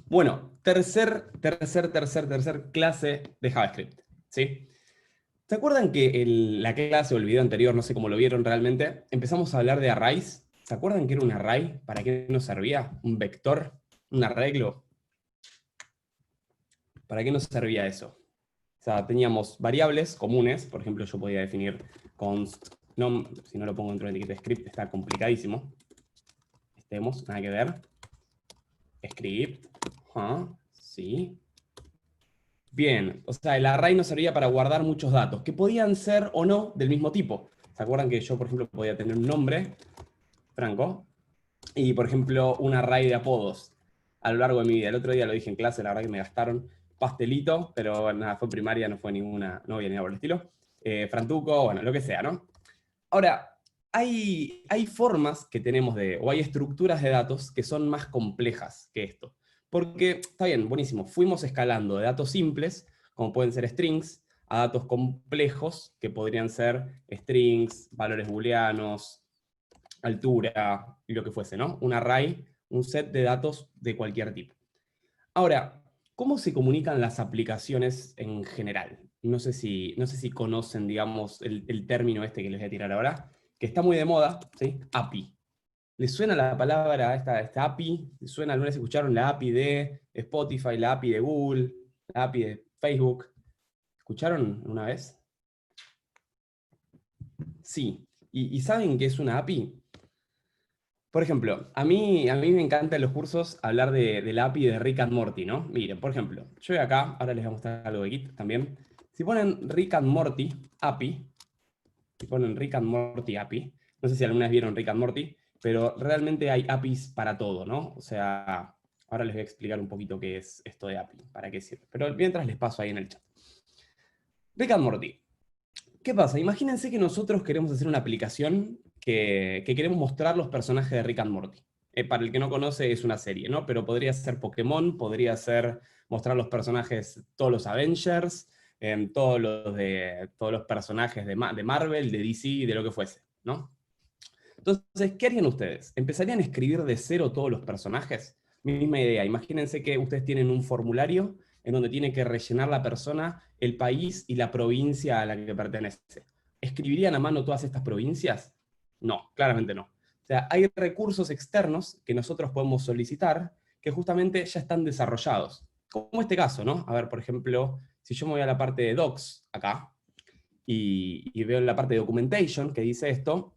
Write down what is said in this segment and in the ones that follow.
Bueno, tercer clase de JavaScript, ¿sí? ¿Se acuerdan que la clase o el video anterior, no sé cómo lo vieron realmente, empezamos a hablar de arrays? ¿Se acuerdan que era un array? ¿Para qué nos servía? ¿Un vector? ¿Un arreglo? ¿Para qué nos servía eso? O sea, teníamos variables comunes, por ejemplo, yo podía definir const num, si no lo pongo dentro de etiqueta script está complicadísimo. Estemos, nada que ver. Script, sí. Bien, o sea, el array nos servía para guardar muchos datos, que podían ser o no del mismo tipo. ¿Se acuerdan que yo, por ejemplo, podía tener un nombre, Franco, y, por ejemplo, un array de apodos a lo largo de mi vida? El otro día lo dije en clase, la verdad que me gastaron pastelito, pero nada, fue primaria, no fue ninguna, no había ni nada por el estilo. Frantuco, bueno, lo que sea, ¿no? Ahora, hay formas que tenemos o hay estructuras de datos que son más complejas que esto. Porque, está bien, buenísimo, fuimos escalando de datos simples, como pueden ser strings, a datos complejos, que podrían ser strings, valores booleanos, altura, y lo que fuese, ¿no? Un array, un set de datos de cualquier tipo. Ahora, ¿cómo se comunican las aplicaciones en general? No sé si conocen, digamos, el término este que les voy a tirar ahora, que está muy de moda, ¿sí? API. ¿Les suena la palabra esta API? ¿Les suena? ¿Alguna vez escucharon la API de Spotify, la API de Google, la API de Facebook? ¿Escucharon una vez? Sí. ¿Y saben qué es una API? Por ejemplo, a mí me encanta en los cursos hablar de la API de Rick and Morty, ¿no? Miren, por ejemplo, yo voy acá, ahora les voy a mostrar algo de Git también. Si ponen Rick and Morty API, si ponen Rick and Morty API, no sé si alguna vez vieron Rick and Morty, pero realmente hay APIs para todo, ¿no? O sea, ahora les voy a explicar un poquito qué es esto de API, para qué sirve. Pero mientras les paso ahí en el chat. Rick and Morty. ¿Qué pasa? Imagínense que nosotros queremos hacer una aplicación que queremos mostrar los personajes de Rick and Morty. Para el que no conoce, es una serie, ¿no? Pero podría ser Pokémon, podría ser mostrar los personajes, todos los Avengers, todos los personajes de Marvel, de DC, de lo que fuese, ¿no? Entonces, ¿qué harían ustedes? ¿Empezarían a escribir de cero todos los personajes? Misma idea, imagínense que ustedes tienen un formulario en donde tiene que rellenar la persona el país y la provincia a la que pertenece. ¿Escribirían a mano todas estas provincias? No, claramente no. O sea, hay recursos externos que nosotros podemos solicitar que justamente ya están desarrollados. Como este caso, ¿no? A ver, por ejemplo, si yo me voy a la parte de Docs, acá, y veo en la parte de Documentation que dice esto,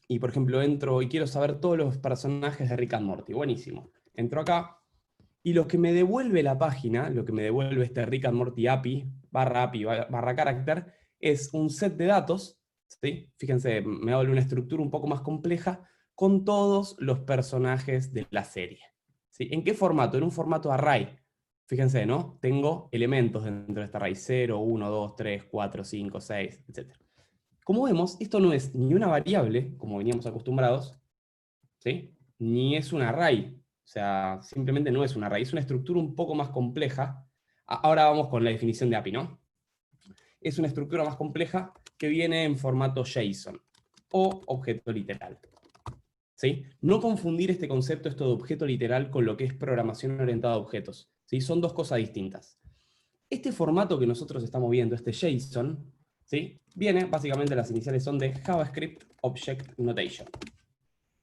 y por ejemplo entro y quiero saber todos los personajes de Rick and Morty. Buenísimo. Entro acá y lo que me devuelve la página, lo que me devuelve este Rick and Morty API, barra carácter, es un set de datos, ¿sí? Fíjense, me devuelve una estructura un poco más compleja con todos los personajes de la serie. ¿Sí? ¿En qué formato? En un formato array. Fíjense, ¿no? Tengo elementos dentro de este array, 0, 1, 2, 3, 4, 5, 6, etc. Como vemos, esto no es ni una variable, como veníamos acostumbrados, ¿sí? Ni es un array. O sea, simplemente no es un array, es una estructura un poco más compleja. Ahora vamos con la definición de API, ¿no? Es una estructura más compleja que viene en formato JSON o objeto literal. ¿Sí? No confundir este concepto, esto de objeto literal, con lo que es programación orientada a objetos. ¿Sí? Son dos cosas distintas. Este formato que nosotros estamos viendo, este JSON, ¿sí? Viene, básicamente las iniciales son de JavaScript Object Notation.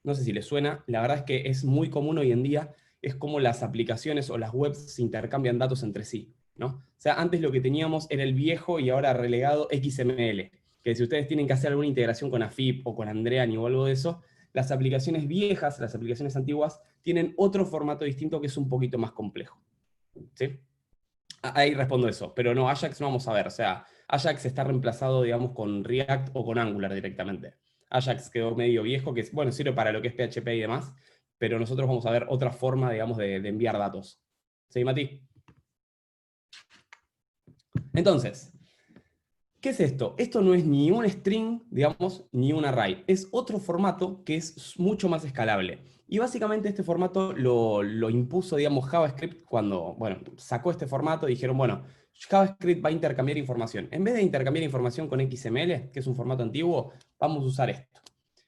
No sé si les suena, la verdad es que es muy común hoy en día, es como las aplicaciones o las webs se intercambian datos entre sí, ¿no? O sea, antes lo que teníamos era el viejo y ahora relegado XML, que si ustedes tienen que hacer alguna integración con AFIP o con Andreani o algo de eso, las aplicaciones viejas, las aplicaciones antiguas, tienen otro formato distinto que es un poquito más complejo, ¿sí? Ahí respondo eso, pero no, Ajax no vamos a ver, o sea, Ajax está reemplazado, digamos, con React o con Angular directamente. Ajax quedó medio viejo, que bueno, sirve para lo que es PHP y demás, pero nosotros vamos a ver otra forma, digamos, de enviar datos. ¿Sí, Mati? Entonces, ¿qué es esto? Esto no es ni un string, digamos, ni un array. Es otro formato que es mucho más escalable. Y básicamente este formato lo impuso, digamos, JavaScript cuando, bueno, sacó este formato y dijeron, bueno, JavaScript va a intercambiar información. En vez de intercambiar información con XML, que es un formato antiguo, vamos a usar esto.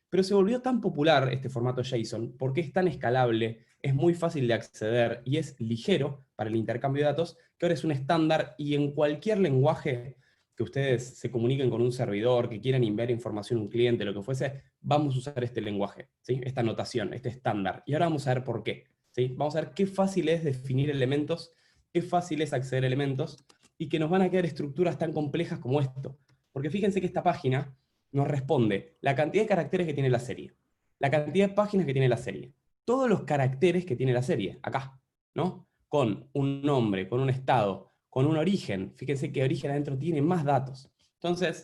Pero se volvió tan popular este formato JSON porque es tan escalable, es muy fácil de acceder y es ligero para el intercambio de datos, que ahora es un estándar y en cualquier lenguaje que ustedes se comuniquen con un servidor, que quieran enviar información a un cliente, lo que fuese, vamos a usar este lenguaje, ¿sí? Esta notación, este estándar. Y ahora vamos a ver por qué, ¿sí? Vamos a ver qué fácil es definir elementos, qué fácil es acceder a elementos, y que nos van a quedar estructuras tan complejas como esto. Porque fíjense que esta página nos responde la cantidad de caracteres que tiene la serie, la cantidad de páginas que tiene la serie, todos los caracteres que tiene la serie, acá, ¿no? Con un nombre, con un estado, con un origen. Fíjense que origen adentro tiene más datos. Entonces,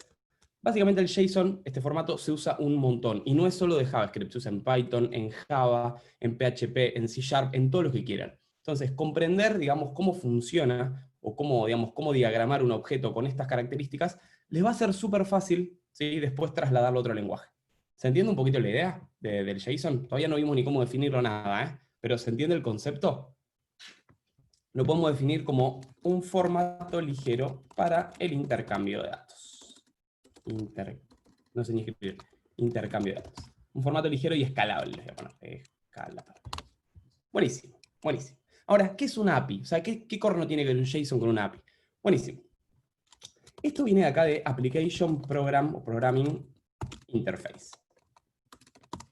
básicamente el JSON, este formato, se usa un montón. Y no es solo de JavaScript, se usa en Python, en Java, en PHP, en C#, en todo lo que quieran. Entonces, comprender, digamos, cómo funciona o cómo, digamos, cómo diagramar un objeto con estas características, les va a ser súper fácil, ¿sí? Después trasladarlo a otro lenguaje. ¿Se entiende un poquito la idea del JSON? Todavía no vimos ni cómo definirlo nada, ¿eh? Pero ¿se entiende el concepto? Lo podemos definir como un formato ligero para el intercambio de datos. No sé ni escribir. Intercambio de datos. Un formato ligero y escalable. Bueno, escalable. Buenísimo, buenísimo. Ahora, ¿qué es una API? O sea, ¿qué corno tiene que ver un JSON con una API? Buenísimo. Esto viene de acá de Application Program o Programming Interface.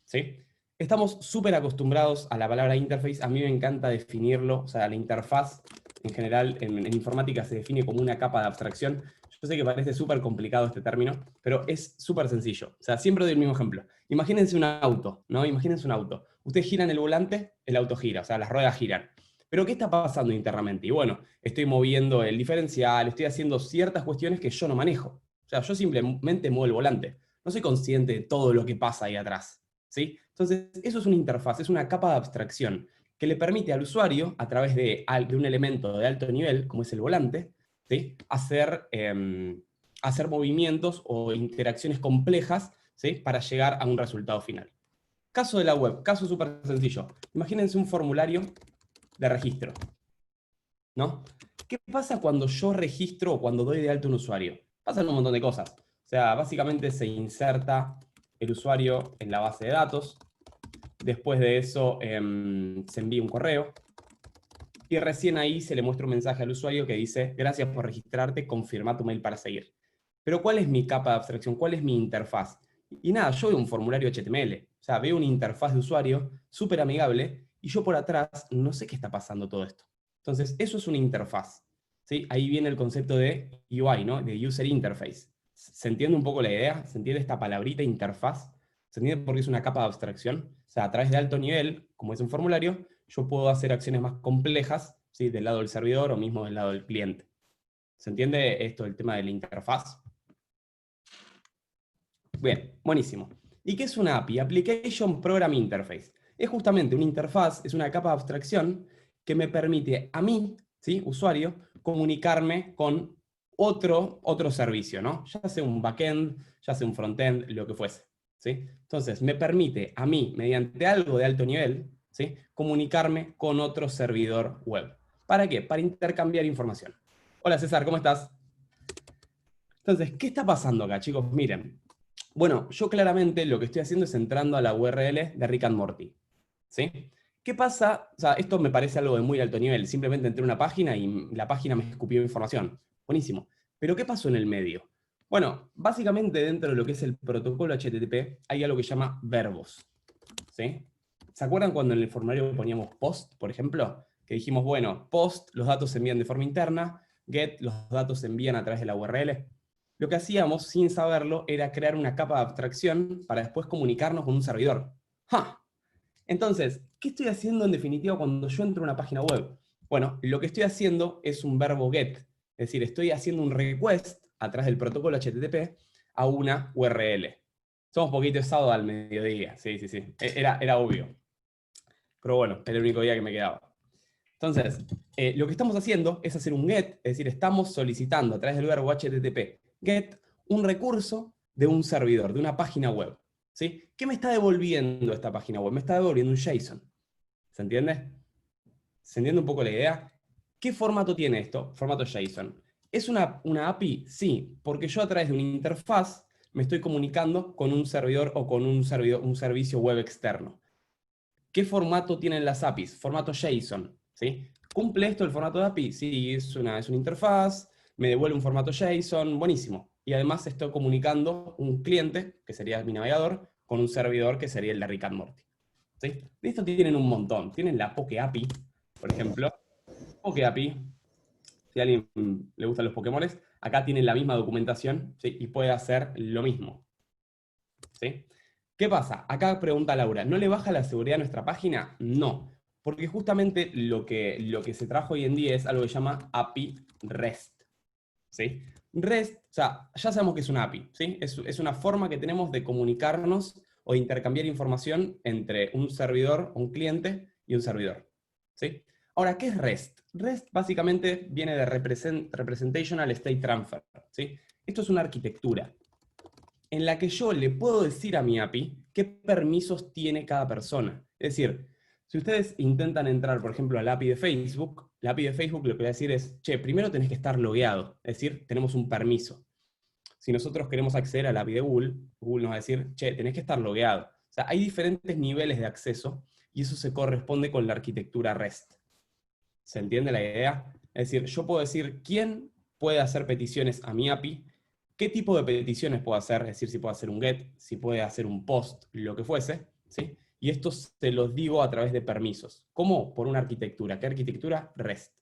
¿Sí? Estamos súper acostumbrados a la palabra interface, a mí me encanta definirlo, o sea, la interfaz en general en informática se define como una capa de abstracción. Yo sé que parece súper complicado este término, pero es súper sencillo. O sea, siempre doy el mismo ejemplo. Imagínense un auto, ¿no? Imagínense un auto. Ustedes giran el volante, el auto gira, o sea, las ruedas giran. Pero ¿qué está pasando internamente? Y bueno, estoy moviendo el diferencial, estoy haciendo ciertas cuestiones que yo no manejo. O sea, yo simplemente muevo el volante. No soy consciente de todo lo que pasa ahí atrás. ¿Sí? Entonces, eso es una interfaz, es una capa de abstracción que le permite al usuario, a través de un elemento de alto nivel, como es el volante, ¿sí? Hacer movimientos o interacciones complejas, ¿sí? Para llegar a un resultado final. Caso de la web, caso súper sencillo. Imagínense un formulario de registro, ¿no? ¿Qué pasa cuando yo registro o cuando doy de alta un usuario? Pasan un montón de cosas. O sea, básicamente se inserta el usuario en la base de datos. Después de eso se envía un correo. Y recién ahí se le muestra un mensaje al usuario que dice: gracias por registrarte, confirma tu mail para seguir. Pero ¿cuál es mi capa de abstracción? ¿Cuál es mi interfaz? Y nada, yo veo un formulario HTML. O sea, veo una interfaz de usuario súper amigable y yo por atrás no sé qué está pasando todo esto. Entonces, eso es una interfaz. ¿Sí? Ahí viene el concepto de UI, ¿no? De User Interface. ¿Se entiende un poco la idea? ¿Se entiende esta palabrita interfaz? ¿Se entiende por qué es una capa de abstracción? O sea, a través de alto nivel, como es un formulario, yo puedo hacer acciones más complejas, ¿sí? Del lado del servidor o mismo del lado del cliente. ¿Se entiende esto del tema de la interfaz? Bien, buenísimo. ¿Y qué es una API? Application Program Interface. Es justamente una interfaz, es una capa de abstracción que me permite a mí, ¿sí? Usuario, comunicarme con otro servicio, ¿no? Ya sea un backend, ya sea un frontend, lo que fuese. ¿Sí? Entonces, me permite a mí, mediante algo de alto nivel, ¿sí? Comunicarme con otro servidor web. ¿Para qué? Para intercambiar información. Hola César, ¿cómo estás? Entonces, ¿qué está pasando acá, chicos? Miren, bueno, yo claramente lo que estoy haciendo es entrando a la URL de Rick and Morty. ¿Sí? ¿Qué pasa? O sea, esto me parece algo de muy alto nivel. Simplemente entré a una página y la página me escupió información. Buenísimo. Pero ¿qué pasó en el medio? Bueno, básicamente dentro de lo que es el protocolo HTTP hay algo que se llama verbos. ¿Sí? ¿Se acuerdan cuando en el formulario poníamos post, por ejemplo? Que dijimos, bueno, post, los datos se envían de forma interna, get, los datos se envían a través de la URL. Lo que hacíamos, sin saberlo, era crear una capa de abstracción para después comunicarnos con un servidor. ¡Ja! Entonces, ¿qué estoy haciendo en definitiva cuando yo entro a una página web? Bueno, lo que estoy haciendo es un verbo get, es decir, estoy haciendo un request a través del protocolo HTTP a una URL. Somos poquito sábado al mediodía, sí, sí, sí, era obvio. Pero bueno, era el único día que me quedaba. Entonces, lo que estamos haciendo es hacer un get, es decir, estamos solicitando a través del verbo HTTP get un recurso de un servidor, de una página web. ¿Sí? ¿Qué me está devolviendo esta página web? Me está devolviendo un JSON. ¿Se entiende? ¿Se entiende un poco la idea? ¿Qué formato tiene esto? Formato JSON. ¿Es una API? Sí, porque yo a través de una interfaz me estoy comunicando con un servidor o con un servicio web externo. ¿Qué formato tienen las APIs? Formato JSON, ¿sí? ¿Cumple esto el formato de API? Sí, es una interfaz, me devuelve un formato JSON, buenísimo. Y además estoy comunicando un cliente, que sería mi navegador, con un servidor, que sería el de Rick and Morty. ¿Sí? De esto tienen un montón. Tienen la Poke API, por ejemplo. Poke API, si a alguien le gustan los Pokémones, acá tienen la misma documentación, ¿sí? Y puede hacer lo mismo. ¿Sí? ¿Qué pasa? Acá pregunta Laura, ¿no le baja la seguridad a nuestra página? No, porque justamente lo que se trajo hoy en día es algo que se llama API REST. ¿Sí? REST, o sea, ya sabemos que es una API, ¿sí? Es una forma que tenemos de comunicarnos o de intercambiar información entre un servidor, un cliente y un servidor. ¿Sí? Ahora, ¿qué es REST? REST básicamente viene de Representational State Transfer. ¿Sí? Esto es una arquitectura en la que yo le puedo decir a mi API qué permisos tiene cada persona. Es decir, si ustedes intentan entrar, por ejemplo, al API de Facebook, la API de Facebook lo que va a decir es, che, primero tenés que estar logueado, es decir, tenemos un permiso. Si nosotros queremos acceder al API de Google, Google nos va a decir, che, tenés que estar logueado. O sea, hay diferentes niveles de acceso y eso se corresponde con la arquitectura REST. ¿Se entiende la idea? Es decir, yo puedo decir quién puede hacer peticiones a mi API, qué tipo de peticiones puedo hacer, es decir, si puedo hacer un GET, si puede hacer un POST, lo que fuese, ¿sí? Y esto se los digo a través de permisos. ¿Cómo? Por una arquitectura. ¿Qué arquitectura? REST.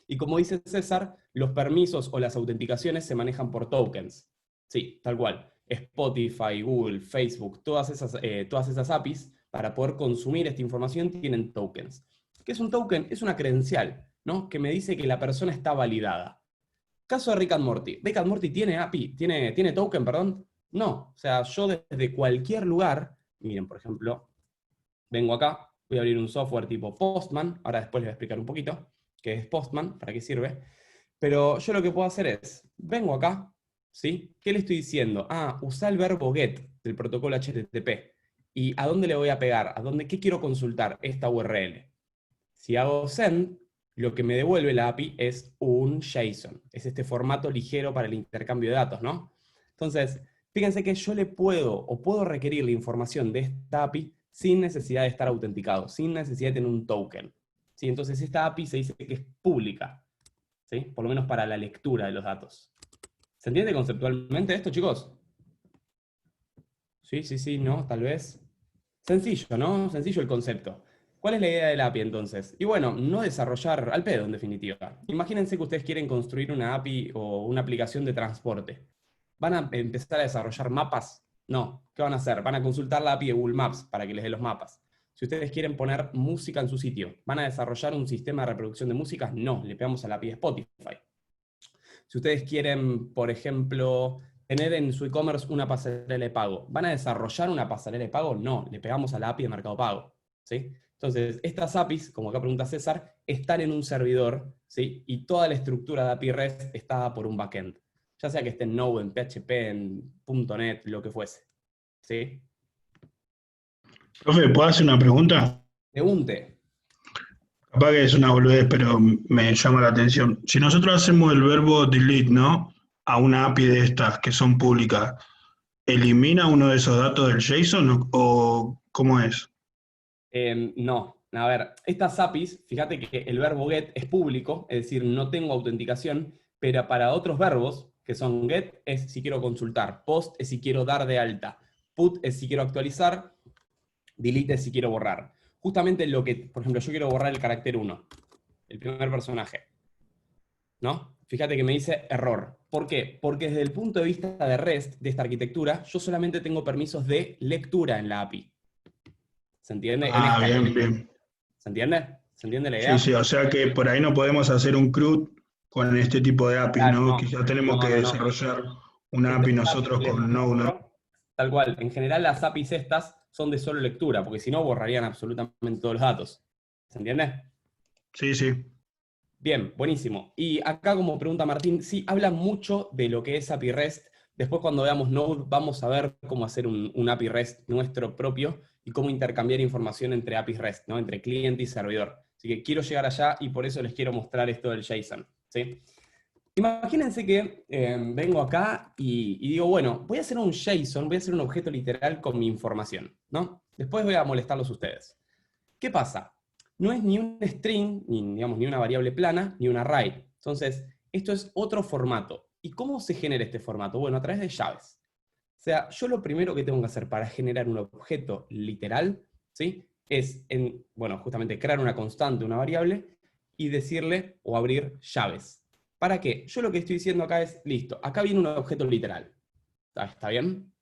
Y como dice César, los permisos o las autenticaciones se manejan por tokens. Sí, tal cual. Spotify, Google, Facebook, todas esas APIs, para poder consumir esta información, tienen tokens. ¿Qué es un token? Es una credencial, ¿no? Que me dice que la persona está validada. Caso de Rick and Morty. ¿Rick and Morty tiene API? ¿Tiene token, perdón? No. O sea, yo desde cualquier lugar, miren, por ejemplo, vengo acá, voy a abrir un software tipo Postman, ahora después les voy a explicar un poquito qué es Postman, para qué sirve, pero yo lo que puedo hacer es, vengo acá, ¿sí? ¿Qué le estoy diciendo? Ah, usa el verbo get del protocolo HTTP. ¿Y a dónde le voy a pegar? ¿Qué quiero consultar? Esta URL. Si hago send, lo que me devuelve la API es un JSON. Es este formato ligero para el intercambio de datos, ¿no? Entonces, fíjense que yo le puedo requerir la información de esta API sin necesidad de estar autenticado, sin necesidad de tener un token. ¿Sí? Entonces, esta API se dice que es pública, ¿sí? Por lo menos para la lectura de los datos. ¿Se entiende conceptualmente esto, chicos? Sí, sí, sí, ¿no? Tal vez. Sencillo, ¿no? Sencillo el concepto. ¿Cuál es la idea del API entonces? Y bueno, no desarrollar al pedo en definitiva. Imagínense que ustedes quieren construir una API o una aplicación de transporte. ¿Van a empezar a desarrollar mapas? No. ¿Qué van a hacer? Van a consultar la API de Google Maps para que les dé los mapas. Si ustedes quieren poner música en su sitio, ¿van a desarrollar un sistema de reproducción de música? No, le pegamos a la API de Spotify. Si ustedes quieren, por ejemplo, tener en su e-commerce una pasarela de pago, ¿van a desarrollar una pasarela de pago? No, le pegamos a la API de Mercado Pago. ¿Sí? Entonces, estas APIs, como acá pregunta César, están en un servidor, ¿sí? Y toda la estructura de API REST está por un backend. Ya sea que esté en Node, en PHP, en .NET, lo que fuese. ¿Sí? Profe, ¿puedo hacer una pregunta? Pregunte. Capaz que es una boludez, pero me llama la atención. Si nosotros hacemos el verbo delete, ¿no? A una API de estas que son públicas, ¿elimina uno de esos datos del JSON o cómo es? No, a ver, estas APIs, fíjate que el verbo get es público, es decir, no tengo autenticación, pero para otros verbos, que son get, es si quiero consultar, post es si quiero dar de alta, put es si quiero actualizar, delete es si quiero borrar. Justamente lo que, por ejemplo, yo quiero borrar el carácter 1, el primer personaje, ¿no? Fíjate que me dice error. ¿Por qué? Porque desde el punto de vista de REST, de esta arquitectura, yo solamente tengo permisos de lectura en la API. ¿Se entiende? En Ah, esta bien, API. bien. ¿Se entiende? ¿Se entiende la Sí, idea? sí, o sea que por ahí no podemos hacer un CRUD con este tipo de APIs, Claro, ¿no? no, Quizás tenemos que no, no, no. desarrollar una Estas API APIs nosotros que les con Node, ¿no? muestro, tal cual. En general las APIs estas son de solo lectura, porque si no borrarían absolutamente todos los datos. ¿Se entiende? Sí, sí. Bien, buenísimo. Y acá como pregunta Martín, sí, habla mucho de lo que es API REST. Después cuando veamos Node vamos a ver cómo hacer un API REST nuestro propio y cómo intercambiar información entre APIs REST, ¿no? Entre cliente y servidor. Así que quiero llegar allá y por eso les quiero mostrar esto del JSON. ¿Sí? Imagínense que vengo acá y digo, bueno, voy a hacer un JSON, voy a hacer un objeto literal con mi información, ¿no? Después voy a molestarlos a ustedes. ¿Qué pasa? No es ni un string, ni, digamos, ni una variable plana, ni un array. Entonces, esto es otro formato. ¿Y cómo se genera este formato? Bueno, a través de llaves. O sea, yo lo primero que tengo que hacer para generar un objeto literal, ¿sí? Es, bueno, justamente crear una constante, una variable, y decirle o abrir llaves. ¿Para qué? Yo lo que estoy diciendo acá es, listo, acá viene un objeto literal. ¿Está bien?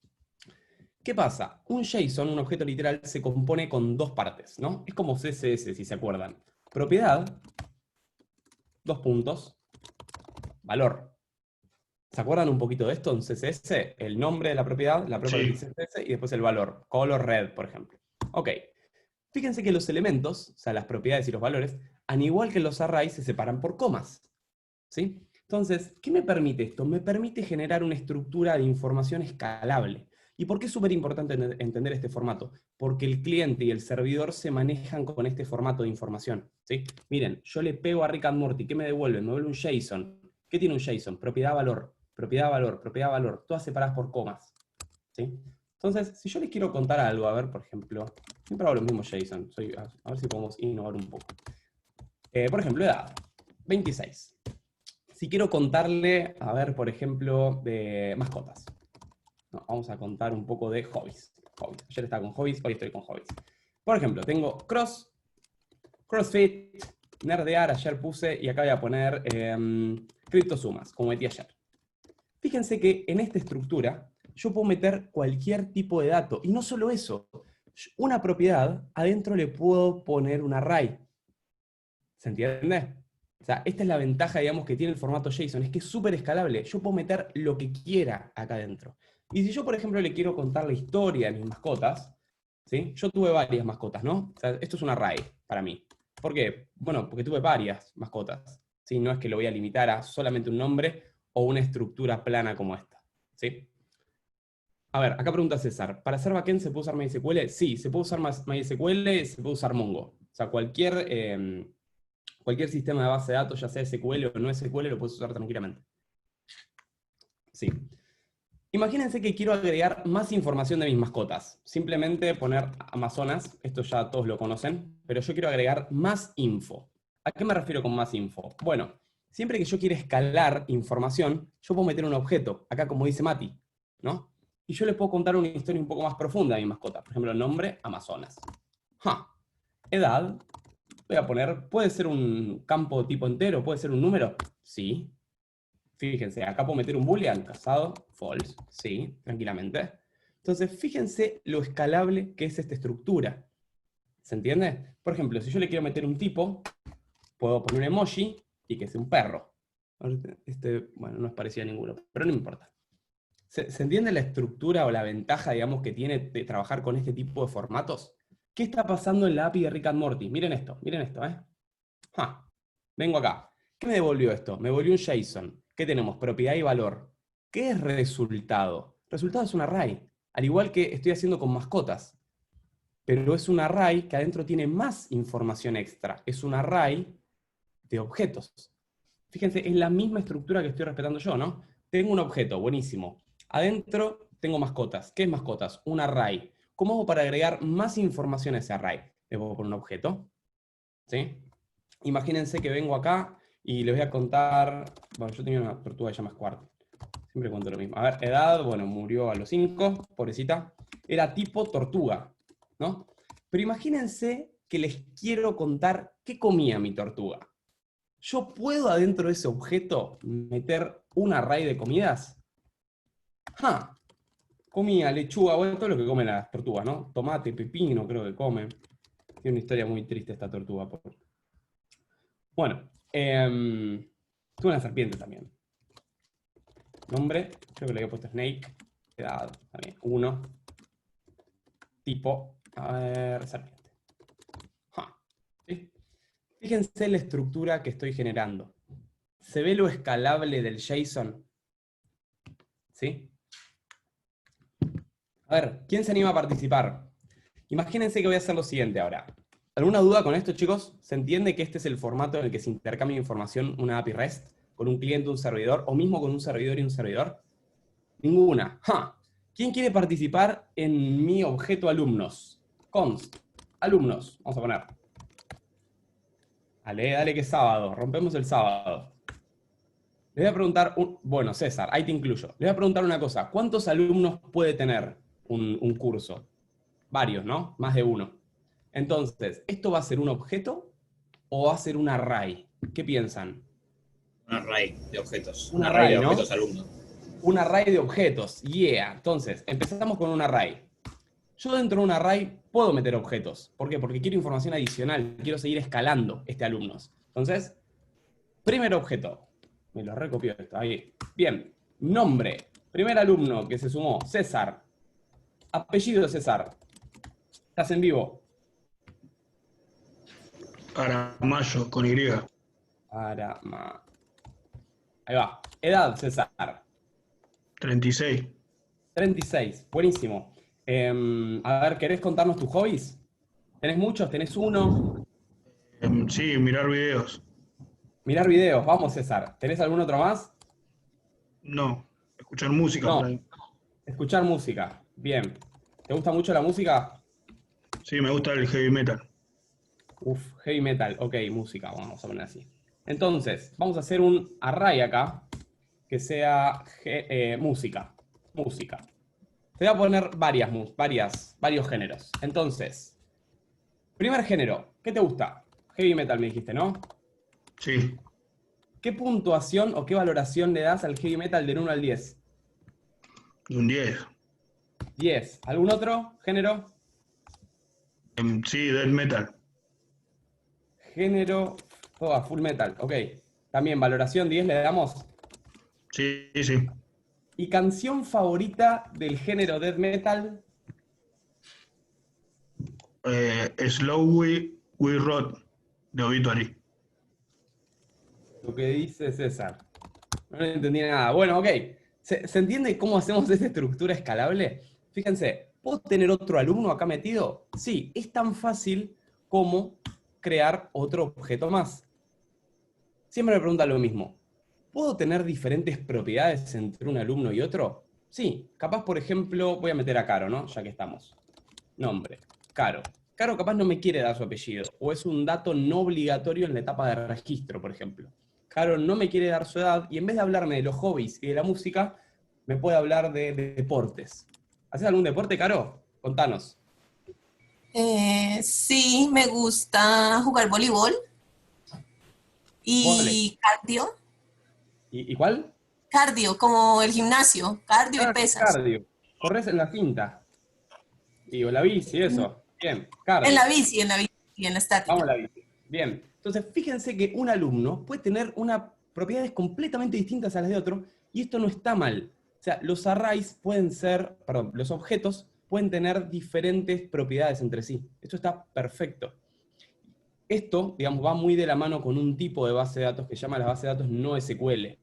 ¿Qué pasa? Un JSON, un objeto literal, se compone con dos partes, ¿no? Es como CSS, si se acuerdan. Propiedad, dos puntos, valor. ¿Se acuerdan un poquito de esto en CSS? El nombre de la propiedad Sí, CSS, y después el valor, color red, por ejemplo. Ok. Fíjense que los elementos, o sea, las propiedades y los valores, al igual que los arrays, se separan por comas. ¿Sí? Entonces, ¿qué me permite esto? Me permite generar una estructura de información escalable. ¿Y por qué es súper importante entender este formato? Porque el cliente y el servidor se manejan con este formato de información. ¿Sí? Miren, yo le pego a Rick and Morty, ¿qué me devuelve? Me devuelve un JSON. ¿Qué tiene un JSON? Propiedad, valor, propiedad, valor, propiedad, valor, todas separadas por comas. ¿Sí? Entonces, si yo les quiero contar algo, a ver, por ejemplo, siempre hago lo mismo JSON, a ver si podemos innovar un poco. Por ejemplo, edad, 26. Si quiero contarle, a ver, por ejemplo, de mascotas. No, vamos a contar un poco de hobbies. Ayer estaba con hobbies, hoy estoy con hobbies. Por ejemplo, tengo CrossFit, nerdear, ayer puse, y acá voy a poner criptosumas, como metí ayer. Fíjense que en esta estructura yo puedo meter cualquier tipo de dato. Y no solo eso, una propiedad, adentro le puedo poner un array. ¿Se entiende? O sea, esta es la ventaja, digamos, que tiene el formato JSON, es que es súper escalable. Yo puedo meter lo que quiera acá adentro. Y si yo, por ejemplo, le quiero contar la historia de mis mascotas, ¿sí? Yo tuve varias mascotas, ¿no? O sea, esto es un array para mí. ¿Por qué? Bueno, porque tuve varias mascotas. ¿Sí? No es que lo voy a limitar a solamente un nombre o una estructura plana como esta. ¿Sí? A ver, acá pregunta César, ¿para hacer backend se puede usar MySQL? Sí, se puede usar MySQL, se puede usar Mongo. O sea, cualquier sistema de base de datos, ya sea SQL o no SQL, lo puedes usar tranquilamente. Sí. Imagínense que quiero agregar más información de mis mascotas. Simplemente poner Amazonas, esto ya todos lo conocen, pero yo quiero agregar más info. ¿A qué me refiero con más info? Bueno, siempre que yo quiera escalar información, yo puedo meter un objeto, acá como dice Mati, ¿no? Y yo le puedo contar una historia un poco más profunda a mi mascota. Por ejemplo, nombre, Amazonas. Edad, voy a poner, ¿puede ser un campo tipo entero? ¿Puede ser un número? Sí. Fíjense, acá puedo meter un boolean, casado, false, sí, tranquilamente. Entonces, fíjense lo escalable que es esta estructura. ¿Se entiende? Por ejemplo, si yo le quiero meter un tipo, puedo poner un emoji y que sea un perro. Bueno, no es parecido a ninguno, pero no importa. ¿Se entiende la estructura o la ventaja, digamos, que tiene de trabajar con este tipo de formatos? ¿Qué está pasando en la API de Rick and Morty? Miren esto, ¿eh? Vengo acá. ¿Qué me devolvió esto? Me devolvió un JSON. ¿Qué tenemos? Propiedad y valor. ¿Qué es resultado? Resultado es un array. Al igual que estoy haciendo con mascotas. Pero es un array que adentro tiene más información extra. Es un array de objetos. Fíjense, es la misma estructura que estoy respetando yo, ¿no? Tengo un objeto, buenísimo. Adentro tengo mascotas. ¿Qué es mascotas? Un array. ¿Cómo hago para agregar más información a ese array? Le pongo por un objeto. ¿Sí? Imagínense que vengo acá y les voy a contar. Bueno, yo tenía una tortuga que se llama Squart. Siempre cuento lo mismo. A ver, edad, bueno, murió a los 5, pobrecita. Era tipo tortuga, ¿no? Pero imagínense que les quiero contar qué comía mi tortuga. ¿Yo puedo adentro de ese objeto meter un array de comidas? Comía lechuga, bueno, todo lo que comen las tortugas, ¿no? Tomate, pepino, creo que come. Tiene una historia muy triste esta tortuga. Bueno, tuve una serpiente también. Nombre, creo que le había puesto Snake. Edad, también, 1. Tipo, a ver, serpiente. ¿Sí? Fíjense la estructura que estoy generando. ¿Se ve lo escalable del JSON? ¿Sí? A ver, ¿quién se anima a participar? Imagínense que voy a hacer lo siguiente ahora. ¿Alguna duda con esto, chicos? ¿Se entiende que este es el formato en el que se intercambia información una API REST con un cliente, un servidor, o mismo con un servidor y un servidor? Ninguna. ¿Quién quiere participar en mi objeto alumnos? Const, alumnos, vamos a poner. Dale, dale que es sábado, rompemos el sábado. Les voy a preguntar, bueno, César, ahí te incluyo. Les voy a preguntar una cosa. ¿Cuántos alumnos puede tener un curso? Varios, ¿no? Más de uno. Entonces, ¿esto va a ser un objeto o va a ser un array? ¿Qué piensan? Un array de objetos. Un Un array de array, ¿no? objetos alumno. Un array de objetos, yeah. Entonces, empezamos con un array. Yo dentro de un array puedo meter objetos. ¿Por qué? Porque quiero información adicional, quiero seguir escalando alumnos. Entonces, primer objeto. Me lo recopió esto, ahí. Bien, nombre. Primer alumno que se sumó, César. Apellido César. Estás en vivo. Aramayo, con Y. Arama. Ahí va. Edad, César. 36. 36. Buenísimo. A ver, ¿querés contarnos tus hobbies? ¿Tenés muchos? ¿Tenés uno? Sí, mirar videos. Mirar videos. Vamos, César. ¿Tenés algún otro más? No, escuchar música No. por ahí. Escuchar música. Bien. ¿Te gusta mucho la música? Sí, me gusta el heavy metal. Uf, heavy metal. Ok, música. Vamos a poner así. Entonces, vamos a hacer un array acá que sea música. Música. Te voy a poner varios géneros. Entonces, primer género. ¿Qué te gusta? Heavy metal me dijiste, ¿no? Sí, ¿Qué puntuación o qué valoración le das al heavy metal del 1 al 10? un 10. 10. ¿Algún otro género? Sí, death metal. Género, full metal, ok. También valoración 10 le damos. Sí, sí. ¿Y canción favorita del género death metal? Slowly We Rot, de Obituary. Lo que dice César. No le entendí nada. Bueno, ok. ¿Se entiende cómo hacemos esta estructura escalable? Fíjense, ¿puedo tener otro alumno acá metido? Sí, es tan fácil como crear otro objeto más. Siempre me preguntan lo mismo. ¿Puedo tener diferentes propiedades entre un alumno y otro? Sí, capaz, por ejemplo, voy a meter a Caro, ¿no? Ya que estamos. Nombre, Caro. Caro capaz no me quiere dar su apellido, o es un dato no obligatorio en la etapa de registro, por ejemplo. Caro no me quiere dar su edad, y en vez de hablarme de los hobbies y de la música, me puede hablar de deportes. ¿Haces algún deporte, Caro? Contanos. Sí, me gusta jugar voleibol Vole. y cardio. ¿Y cuál? Cardio, como el gimnasio, cardio y pesas. Cardio. Corres en la cinta. Digo, la bici, eso. Bien, cardio. En la bici y en la estática. Vamos a la bici. Bien. Entonces, fíjense que un alumno puede tener unas propiedades completamente distintas a las de otro, y esto no está mal. O sea, los arrays pueden ser, perdón, los objetos pueden tener diferentes propiedades entre sí. Esto está perfecto. Esto, digamos, va muy de la mano con un tipo de base de datos que se llama la base de datos no SQL.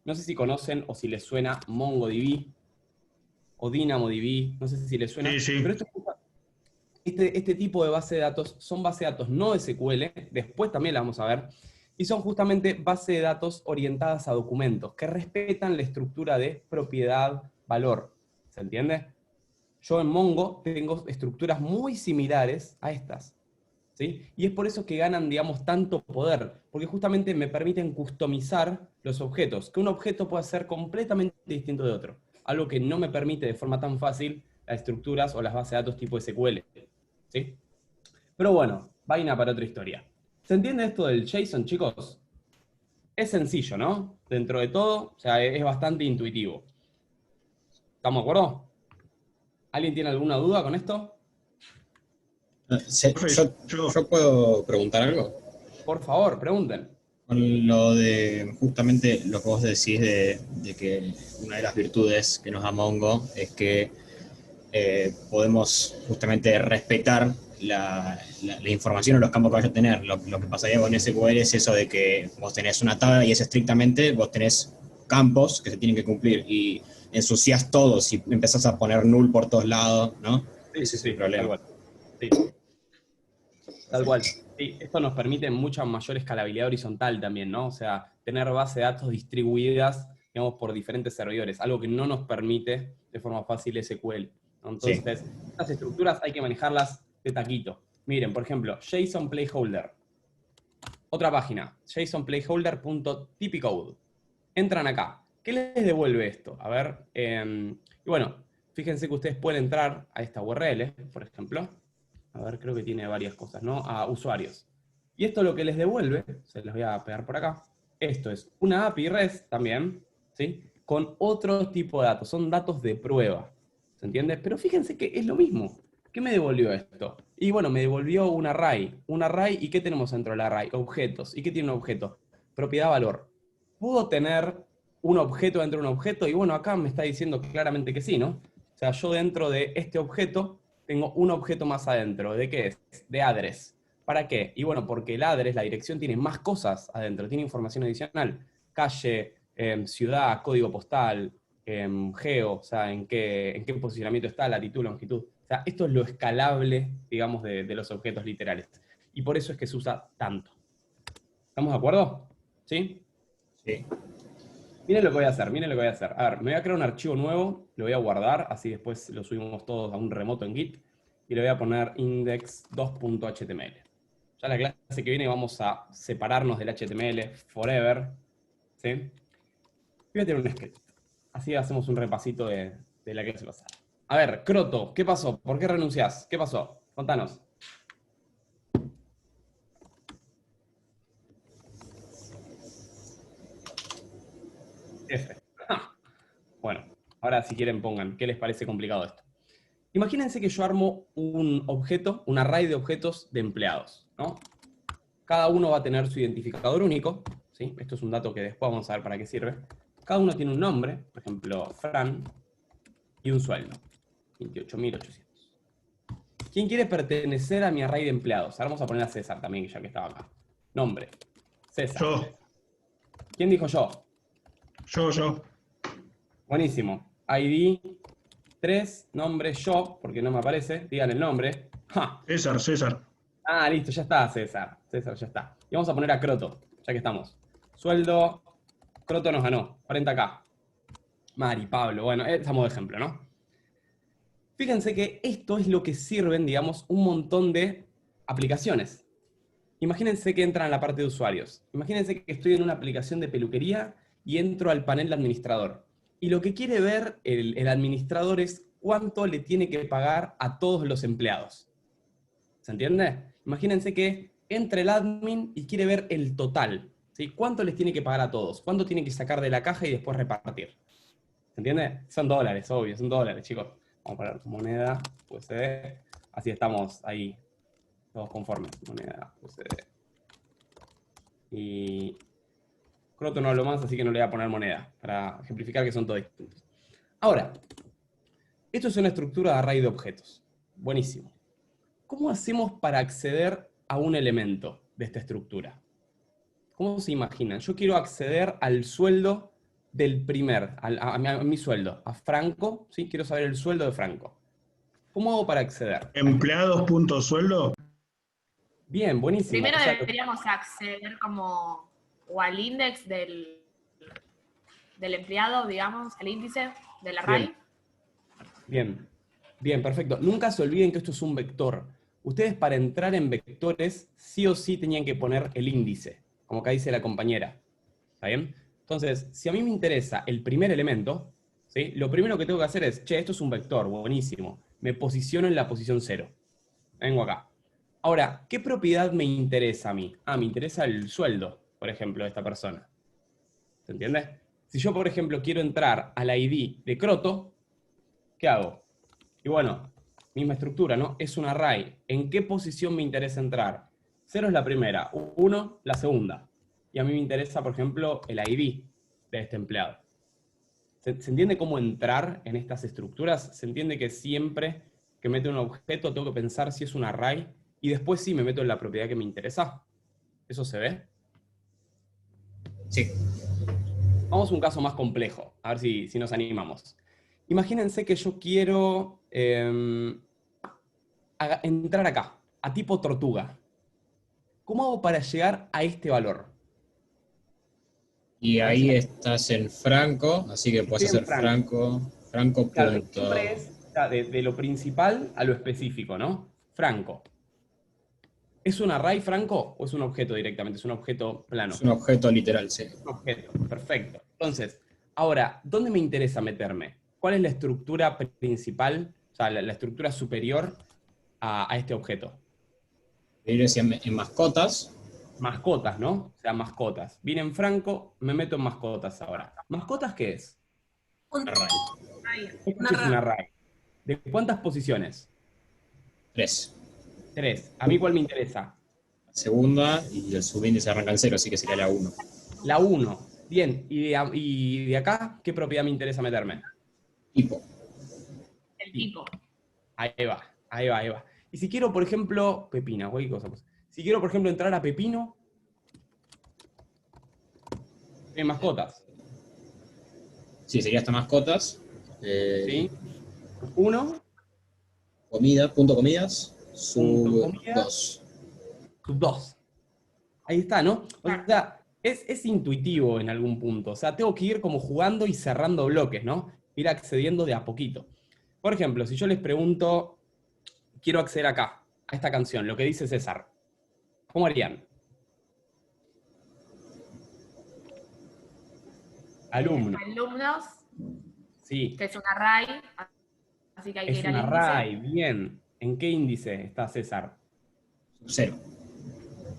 No sé si conocen o si les suena MongoDB o DynamoDB, no sé si les suena, Sí, sí. pero este tipo de base de datos son base de datos no SQL, después también las vamos a ver, y son justamente base de datos orientadas a documentos, que respetan la estructura de propiedad-valor. ¿Se entiende? Yo en Mongo tengo estructuras muy similares a estas, ¿sí? Y es por eso que ganan, digamos, tanto poder, porque justamente me permiten customizar los objetos, que un objeto puede ser completamente distinto de otro, algo que no me permite de forma tan fácil las estructuras o las bases de datos tipo SQL, ¿sí? Pero bueno, vaina para otra historia. ¿Se entiende esto del JSON, chicos? Es sencillo, ¿no? Dentro de todo, o sea, es bastante intuitivo. ¿Estamos de acuerdo? ¿Alguien tiene alguna duda con esto? ¿Yo puedo preguntar algo? Por favor, pregunten. Con lo de justamente lo que vos decís de que una de las virtudes que nos da Mongo es que podemos justamente respetar la información o los campos que vaya a tener. Lo que pasaría con SQL es eso de que vos tenés una tabla y es estrictamente, vos tenés campos que se tienen que cumplir y ensucias todo si empezás a poner null por todos lados, ¿no? Sí, Ese es sí, el problema. tal cual. Sí. Tal cual. Sí, esto nos permite mucha mayor escalabilidad horizontal también, ¿no? O sea, tener bases de datos distribuidas, digamos, por diferentes servidores, algo que no nos permite de forma fácil SQL, ¿no? Entonces, estas estructuras hay que manejarlas de taquito. Miren, por ejemplo, JSON Placeholder. otra página, jasonplayholder.typicode. Entran acá. ¿Qué les devuelve esto? A ver, y bueno, fíjense que ustedes pueden entrar a esta URL, por ejemplo. A ver, creo que tiene varias cosas, ¿no? A usuarios. Y esto lo que les devuelve, se los voy a pegar por acá, esto es una API REST también, ¿sí? Con otro tipo de datos, son datos de prueba, ¿se entiende? Pero fíjense que es lo mismo. ¿Qué me devolvió esto? Y bueno, me devolvió un array. Un array, ¿y qué tenemos dentro del array? Objetos. ¿Y qué tiene un objeto? Propiedad valor. ¿Puedo tener un objeto dentro de un objeto? Y bueno, acá me está diciendo claramente que sí, ¿no? O sea, yo dentro de este objeto tengo un objeto más adentro. ¿De qué es? De address. ¿Para qué? Y bueno, porque el address, la dirección, tiene más cosas adentro, tiene información adicional. Calle, ciudad, código postal, geo, o sea, en qué posicionamiento está, latitud, longitud. O sea, esto es lo escalable, digamos, de los objetos literales. Y por eso es que se usa tanto. ¿Estamos de acuerdo? ¿Sí? Sí. Miren lo que voy a hacer, miren lo que voy a hacer. A ver, me voy a crear un archivo nuevo, lo voy a guardar, así después lo subimos todos a un remoto en Git, y le voy a poner index2.html. Ya la clase que viene vamos a separarnos del HTML forever, ¿sí? Voy a tener un script. Así hacemos un repasito de la clase pasada. A ver, Croto, ¿qué pasó? ¿Por qué renunciás? ¿Qué pasó? Contanos. F. Bueno, ahora si quieren pongan, ¿qué les parece complicado esto? Imagínense que yo armo un objeto, un array de objetos de empleados, ¿no? Cada uno va a tener su identificador único, ¿sí? Esto es un dato que después vamos a ver para qué sirve. Cada uno tiene un nombre, por ejemplo, Fran, y un sueldo, 28.800. ¿Quién quiere pertenecer a mi array de empleados? Ahora vamos a poner a César también, ya que estaba acá. Nombre, César. Yo, ¿Quién dijo yo? yo. Buenísimo. ID 3, nombre yo, porque no me aparece. Digan el nombre. ¡Ja! César. Ah, listo, ya está, César. César, ya está. Y vamos a poner a Croto, ya que estamos. Sueldo, Croto nos ganó, 40K. Mari, Pablo, bueno, estamos de ejemplo, ¿no? Fíjense que esto es lo que sirven, digamos, un montón de aplicaciones. Imagínense que entran a la parte de usuarios. Imagínense que estoy en una aplicación de peluquería y entro al panel de administrador. Y lo que quiere ver el administrador es cuánto le tiene que pagar a todos los empleados. ¿Se entiende? Imagínense que entra el admin y quiere ver el total, ¿sí? ¿Cuánto les tiene que pagar a todos? ¿Cuánto tiene que sacar de la caja y después repartir? ¿Se entiende? Son dólares, obvio, son dólares, chicos. Vamos a poner moneda, USD. Así estamos ahí, todos conformes. Moneda, USD. Y Croto no hablo más, así que no le voy a poner moneda, para ejemplificar que son todos distintos. Ahora, esto es una estructura de array de objetos. Buenísimo. ¿Cómo hacemos para acceder a un elemento de esta estructura? ¿Cómo se imaginan? Yo quiero acceder al sueldo del primer, a mi sueldo, a Franco, ¿sí? Quiero saber el sueldo de Franco. ¿Cómo hago para acceder? Empleados.sueldo. Bien, buenísimo. Primero O sea, deberíamos acceder como o al index del empleado, digamos, al índice del array. Bien, bien, perfecto. Nunca se olviden que esto es un vector. Ustedes para entrar en vectores sí o sí tenían que poner el índice, como acá dice la compañera. ¿Está bien? Entonces, si a mí me interesa el primer elemento, ¿sí? Lo primero que tengo que hacer es, che, esto es un vector, buenísimo. Me posiciono en la posición 0. Vengo acá. Ahora, ¿qué propiedad me interesa a mí? Ah, me interesa el sueldo, por ejemplo, de esta persona. ¿Se entiende? Si yo, por ejemplo, quiero entrar al ID de Croto, ¿qué hago? Y bueno, misma estructura, ¿no? Es un array. ¿En qué posición me interesa entrar? 0 es la primera, 1 la segunda. Y a mí me interesa, por ejemplo, el ID de este empleado. ¿Se entiende cómo entrar en estas estructuras? Se entiende que siempre que meto un objeto tengo que pensar si es un array y después sí me meto en la propiedad que me interesa. ¿Eso se ve? Sí. Vamos a un caso más complejo, a ver si nos animamos. Imagínense que yo quiero entrar acá, a tipo tortuga. ¿Cómo hago para llegar a este valor? Y ahí estás en Franco, así que puedes hacer Franco. Claro, punto. siempre es de lo principal a lo específico, ¿no? Franco. ¿Es un array, Franco, o es un objeto directamente? Es un objeto plano. Es un objeto literal, sí. Un objeto, perfecto. Entonces, ahora, ¿dónde me interesa meterme? ¿Cuál es la estructura principal, o sea, la estructura superior a este objeto? Yo decía en mascotas, Mascotas, ¿no? O sea, mascotas. Vine en Franco, me meto en mascotas ahora. ¿Mascotas qué es? Un array. Ahí. Esto es un array. ¿De cuántas posiciones? 3. 3. ¿A mí cuál me interesa? Segunda y el subíndice arranca en 0, así que sería la 1. La 1. Bien. ¿Y de acá qué propiedad me interesa meterme? Tipo. El tipo. Ahí va, ahí va, ahí va. Y si quiero, por ejemplo, Pepina, cualquier cosa. Pues. Si quiero, por ejemplo, entrar a Pepino, en mascotas, Sí, sería hasta mascotas. ¿sí? 1, Comida, punto comidas, punto sub comida, 2. sub 2. Ahí está, ¿no? O sea, es intuitivo en algún punto. O sea, tengo que ir como jugando y cerrando bloques, ¿no? Ir accediendo de a poquito. Por ejemplo, si yo les pregunto, quiero acceder acá, a esta canción, lo que dice César, ¿cómo harían? Alumno, Alumnos, sí. que es un array, así que hay que Es ir un al índice. array, bien. ¿En qué índice está César? Sub 0.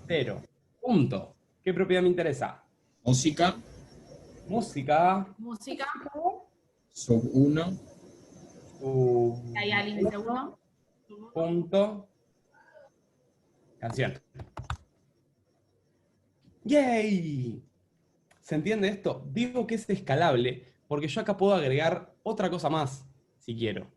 0. Punto. ¿Qué propiedad me interesa? Música, Música. Música, sub 1. que hay al índice 1. Punto. Canción. ¡Yay! ¿Se entiende esto? Digo que es escalable porque yo acá puedo agregar otra cosa más, si quiero.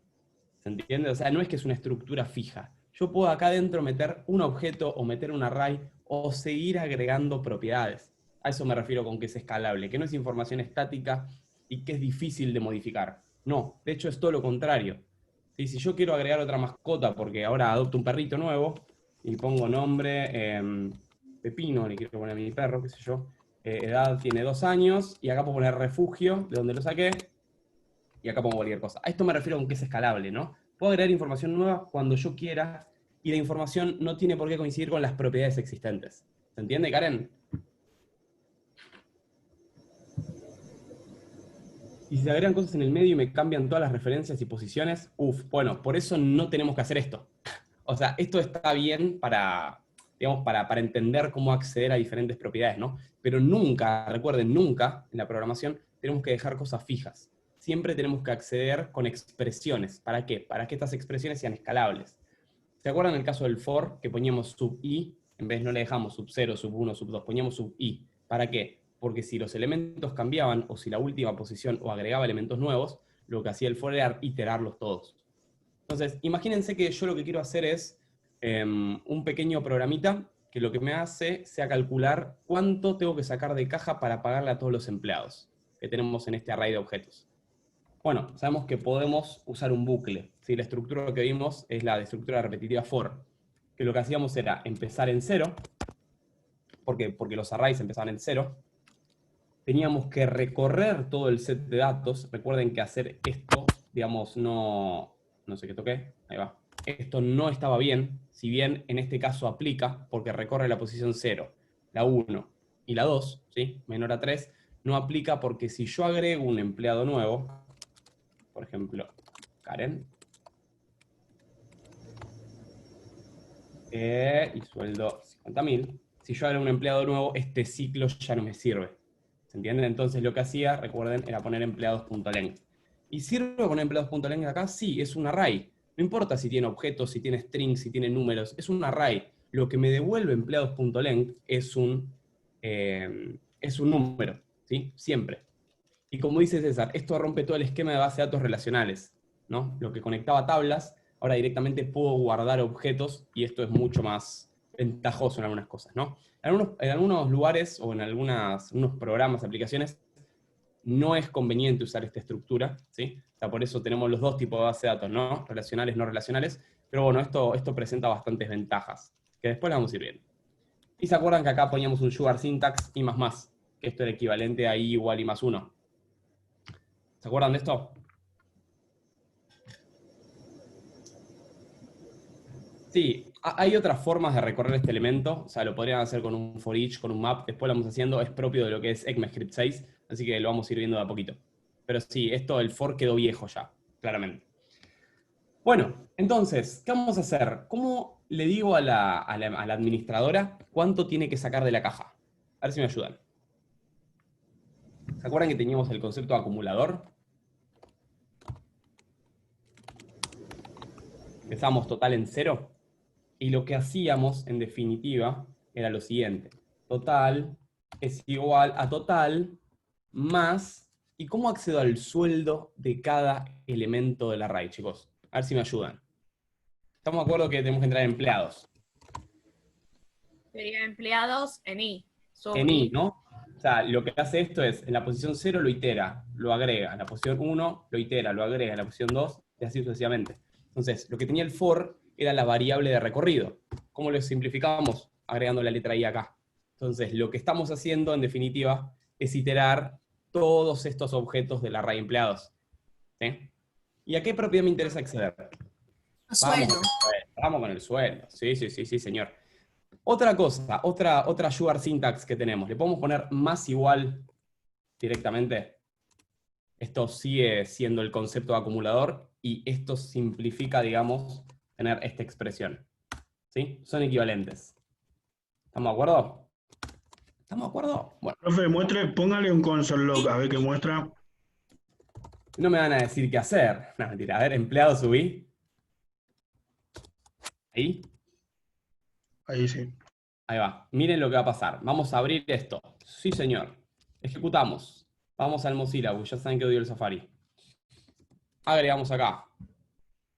¿Se entiende? O sea, no es que es una estructura fija. Yo puedo acá adentro meter un objeto o meter un array o seguir agregando propiedades. A eso me refiero con que es escalable, que no es información estática y que es difícil de modificar. No, de hecho es todo lo contrario. ¿Sí? Si yo quiero agregar otra mascota porque ahora adopto un perrito nuevo y pongo nombre, Pepino, le quiero poner a mi perro, qué sé yo, edad tiene 2 años y acá puedo poner refugio, de donde lo saqué, y acá pongo cualquier cosa. A esto me refiero con que es escalable, ¿no? Puedo agregar información nueva cuando yo quiera y la información no tiene por qué coincidir con las propiedades existentes. ¿Se entiende, Karen? Y si se agregan cosas en el medio y me cambian todas las referencias y posiciones, bueno, por eso no tenemos que hacer esto. O sea, esto está bien para, digamos, para entender cómo acceder a diferentes propiedades, ¿no? Pero nunca, recuerden, nunca en la programación tenemos que dejar cosas fijas. Siempre tenemos que acceder con expresiones. ¿Para qué? Para que estas expresiones sean escalables. ¿Se acuerdan el caso del for, que poníamos sub i? En vez no le dejamos sub 0, sub 1, sub 2, poníamos sub i. ¿Para qué? Porque si los elementos cambiaban o si la última posición o agregaba elementos nuevos, lo que hacía el for era iterarlos todos. Entonces, imagínense que yo lo que quiero hacer es un pequeño programita que lo que me hace sea calcular cuánto tengo que sacar de caja para pagarle a todos los empleados que tenemos en este array de objetos. Bueno, sabemos que podemos usar un bucle. ¿Sí? La estructura que vimos es la de estructura repetitiva for, que lo que hacíamos era empezar en 0, porque los arrays empezaban en 0. Teníamos que recorrer todo el set de datos. Recuerden que hacer esto, digamos, no sé qué toqué, ahí va. Esto no estaba bien, si bien en este caso aplica, porque recorre la posición 0, la 1 y la 2, ¿sí? Menor a 3, no aplica porque si yo agrego un empleado nuevo, por ejemplo, Karen, y sueldo 50.000, si yo agrego un empleado nuevo, este ciclo ya no me sirve. ¿Se entienden? Entonces lo que hacía, recuerden, era poner empleados.length. ¿Y sirve poner empleados.length acá? Sí, es un array. No importa si tiene objetos, si tiene strings, si tiene números, es un array. Lo que me devuelve empleados.length es un número, ¿sí? Siempre. Y como dice César, esto rompe todo el esquema de base de datos relacionales, ¿no? Lo que conectaba tablas, ahora directamente puedo guardar objetos y esto es mucho más ventajoso en algunas cosas, ¿no? En algunos lugares o en unos programas, aplicaciones, no es conveniente usar esta estructura, ¿sí? O sea, por eso tenemos los dos tipos de base de datos, ¿no? Relacionales, no relacionales, pero bueno, esto presenta bastantes ventajas, que después las vamos a ir viendo. Y se acuerdan que acá poníamos un sugar syntax y más, que esto era equivalente a i igual i más 1. ¿Se acuerdan de esto? Sí, Hay otras formas de recorrer este elemento, o sea, lo podrían hacer con un for each, con un map, después lo vamos haciendo, es propio de lo que es ECMAScript 6, así que lo vamos a ir viendo de a poquito. Pero sí, esto, el for quedó viejo ya, claramente. Bueno, entonces, ¿qué vamos a hacer? ¿Cómo le digo a la administradora cuánto tiene que sacar de la caja? A ver si me ayudan. ¿Se acuerdan que teníamos el concepto de acumulador? Empezábamos total en 0. Y lo que hacíamos, en definitiva, era lo siguiente. Total es igual a total más... ¿Y cómo accedo al sueldo de cada elemento del array, chicos? A ver si me ayudan. Estamos de acuerdo que tenemos que entrar en empleados. Sería empleados en I. En I, ¿no? O sea, lo que hace esto es, en la posición 0 lo itera, lo agrega. En la posición 1 lo itera, lo agrega. En la posición 2 y así sucesivamente. Entonces, lo que tenía el for era la variable de recorrido. ¿Cómo lo simplificábamos? Agregando la letra I acá. Entonces, lo que estamos haciendo, en definitiva, es iterar todos estos objetos del array empleados. ¿Sí? ¿Y a qué propiedad me interesa acceder? Sueldo. Vamos con el sueldo. Sí, sí, sí, sí, señor. Otra cosa, otra sugar syntax que tenemos. Le podemos poner más igual directamente. Esto sigue siendo el concepto de acumulador y esto simplifica, digamos, tener esta expresión. ¿Sí? Son equivalentes. ¿Estamos de acuerdo? ¿Estamos de acuerdo? Bueno. Profe, póngale un console log a ver qué muestra. No me van a decir qué hacer. No, mentira. A ver, empleado subí. Ahí. Ahí sí. Ahí va. Miren lo que va a pasar. Vamos a abrir esto. Sí, señor. Ejecutamos. Vamos al Mozilla, porque ya saben que odio el Safari. Agregamos acá.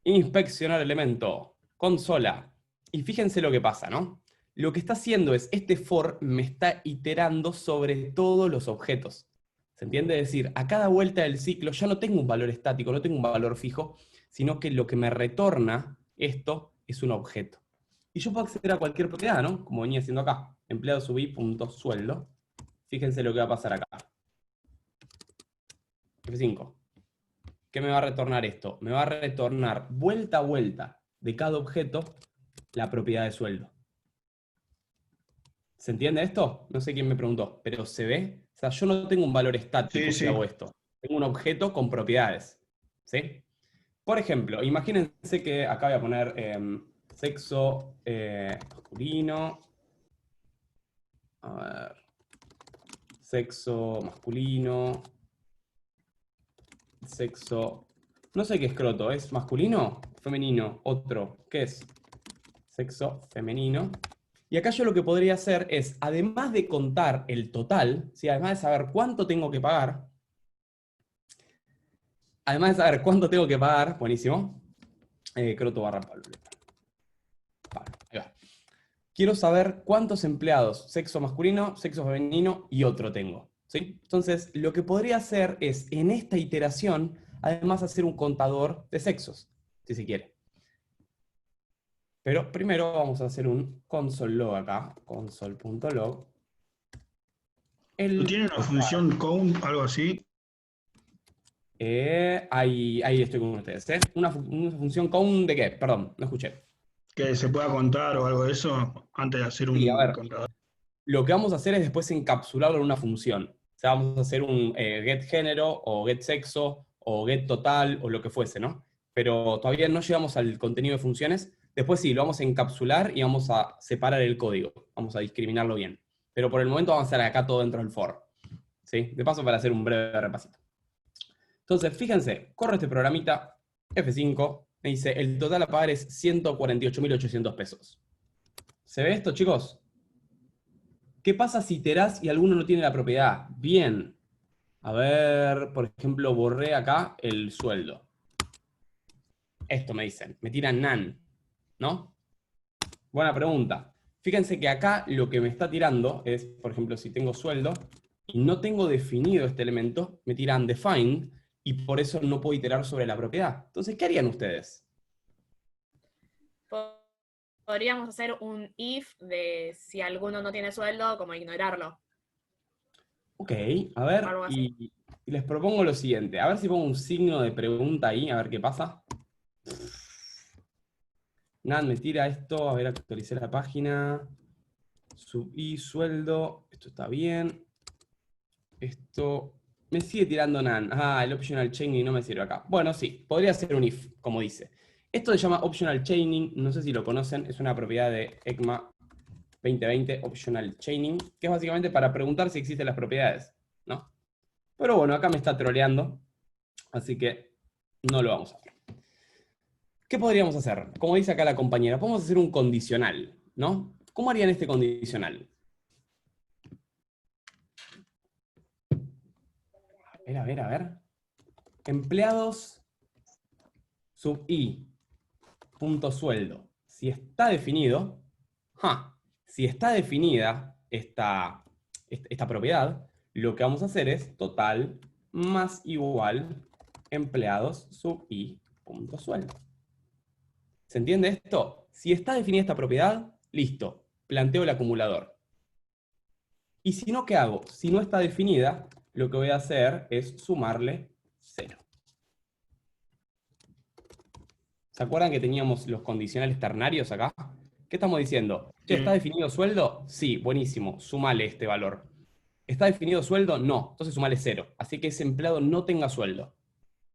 Inspeccionar elemento. Consola. Y fíjense lo que pasa, ¿no? Lo que está haciendo es, este for me está iterando sobre todos los objetos. ¿Se entiende? Es decir, a cada vuelta del ciclo ya no tengo un valor estático, no tengo un valor fijo, sino que lo que me retorna esto es un objeto. Y yo puedo acceder a cualquier propiedad, ¿no? Como venía haciendo acá. Empleado subí punto sueldo. Fíjense lo que va a pasar acá. F5. ¿Qué me va a retornar esto? Me va a retornar vuelta a vuelta de cada objeto la propiedad de sueldo. ¿Se entiende esto? No sé quién me preguntó, pero ¿se ve? O sea, yo no tengo un valor estático si hago esto. Tengo un objeto con propiedades. ¿Sí? Por ejemplo, imagínense que acá voy a poner sexo masculino. A ver. Sexo masculino. Sexo... No sé qué es croto, ¿es masculino? Femenino, otro. ¿Qué es? Sexo femenino. Y acá yo lo que podría hacer es, además de contar el total, ¿sí? Además de saber cuánto tengo que pagar, buenísimo, croto barra Pablo. Vale, ahí va. Quiero saber cuántos empleados, sexo masculino, sexo femenino y otro tengo. ¿Sí? Entonces, lo que podría hacer es, en esta iteración, además hacer un contador de sexos, si se quiere. Pero primero vamos a hacer un console log acá, console.log. ¿Tiene una función count, algo así? Ahí estoy con ustedes. Una función count de qué? Perdón, no escuché. Que se pueda contar o algo de eso antes de hacer un contador. Lo que vamos a hacer es después encapsularlo en una función. O sea, vamos a hacer un get género, o get sexo, o get total, o lo que fuese, ¿no? Pero todavía no llegamos al contenido de funciones. Después sí, lo vamos a encapsular y vamos a separar el código. Vamos a discriminarlo bien. Pero por el momento vamos a hacer acá todo dentro del for. ¿Sí? De paso para hacer un breve repasito. Entonces, fíjense, corro este programita, F5, me dice, el total a pagar es 148.800 pesos. ¿Se ve esto, chicos? ¿Qué pasa si iterás y alguno no tiene la propiedad? Bien. A ver, por ejemplo, borré acá el sueldo. Esto me dicen, me tiran none, ¿no? Buena pregunta. Fíjense que acá lo que me está tirando es, por ejemplo, si tengo sueldo y no tengo definido este elemento, me tiran undefined y por eso no puedo iterar sobre la propiedad. Entonces, ¿qué harían ustedes? Podríamos hacer un if de si alguno no tiene sueldo, como ignorarlo. Ok, a ver, y les propongo lo siguiente. A ver si pongo un signo de pregunta ahí, a ver qué pasa. Nan me tira esto, a ver, actualicé la página. Y sueldo, esto está bien. Esto me sigue tirando Nan. Ah, el optional chaining no me sirve acá. Bueno, sí, podría ser un if, como dice. Esto se llama optional chaining, no sé si lo conocen, es una propiedad de ECMA 2020 optional chaining, que es básicamente para preguntar si existen las propiedades, ¿no? Pero bueno, acá me está troleando, así que no lo vamos a hacer. ¿Qué podríamos hacer? Como dice acá la compañera, podemos hacer un condicional, ¿no? ¿Cómo harían este condicional? A ver. Empleados sub i punto sueldo. Si está definido, si está definida esta propiedad, lo que vamos a hacer es total más igual empleados sub i punto sueldo. ¿Se entiende esto? Si está definida esta propiedad, listo, planteo el acumulador. Y si no, ¿qué hago? Si no está definida, lo que voy a hacer es sumarle 0. ¿Se acuerdan que teníamos los condicionales ternarios acá? ¿Qué estamos diciendo? ¿Está definido sueldo? Sí, buenísimo, sumale este valor. ¿Está definido sueldo? No, entonces sumale 0. Así que ese empleado no tenga sueldo.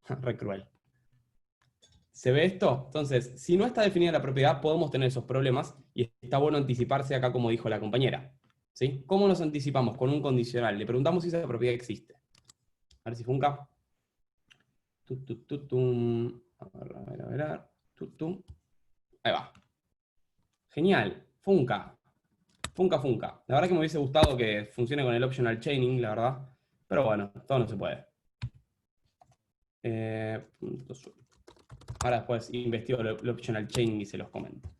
Re cruel. ¿Se ve esto? Entonces, si no está definida la propiedad, podemos tener esos problemas y está bueno anticiparse acá como dijo la compañera. ¿Sí? ¿Cómo nos anticipamos? Con un condicional. Le preguntamos si esa propiedad existe. A ver si funca. A ver. Ahí va. Genial. Funca. Funca. La verdad que me hubiese gustado que funcione con el optional chaining, la verdad. Pero bueno, todo no se puede. Ahora después investigo el optional chaining y se los comento.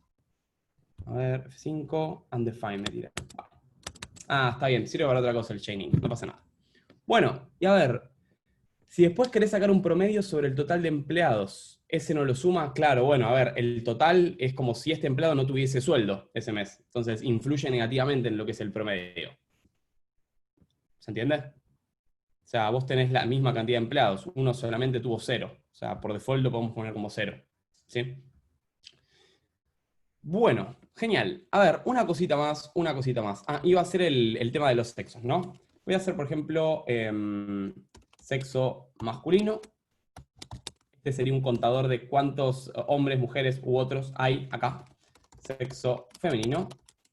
A ver, F5, undefined me tira. Ah, está bien, sirve para otra cosa el chaining, no pasa nada. Bueno, y a ver, si después querés sacar un promedio sobre el total de empleados, ¿ese no lo suma? Claro, bueno, a ver, el total es como si este empleado no tuviese sueldo ese mes. Entonces influye negativamente en lo que es el promedio. ¿Se entiende? O sea, vos tenés la misma cantidad de empleados, uno solamente tuvo 0. O sea, por default lo podemos poner como 0. ¿Sí? Bueno, genial. A ver, una cosita más. Ah, iba a ser el tema de los sexos, ¿no? Voy a hacer, por ejemplo, sexo masculino. Este sería un contador de cuántos hombres, mujeres u otros hay acá. Sexo femenino.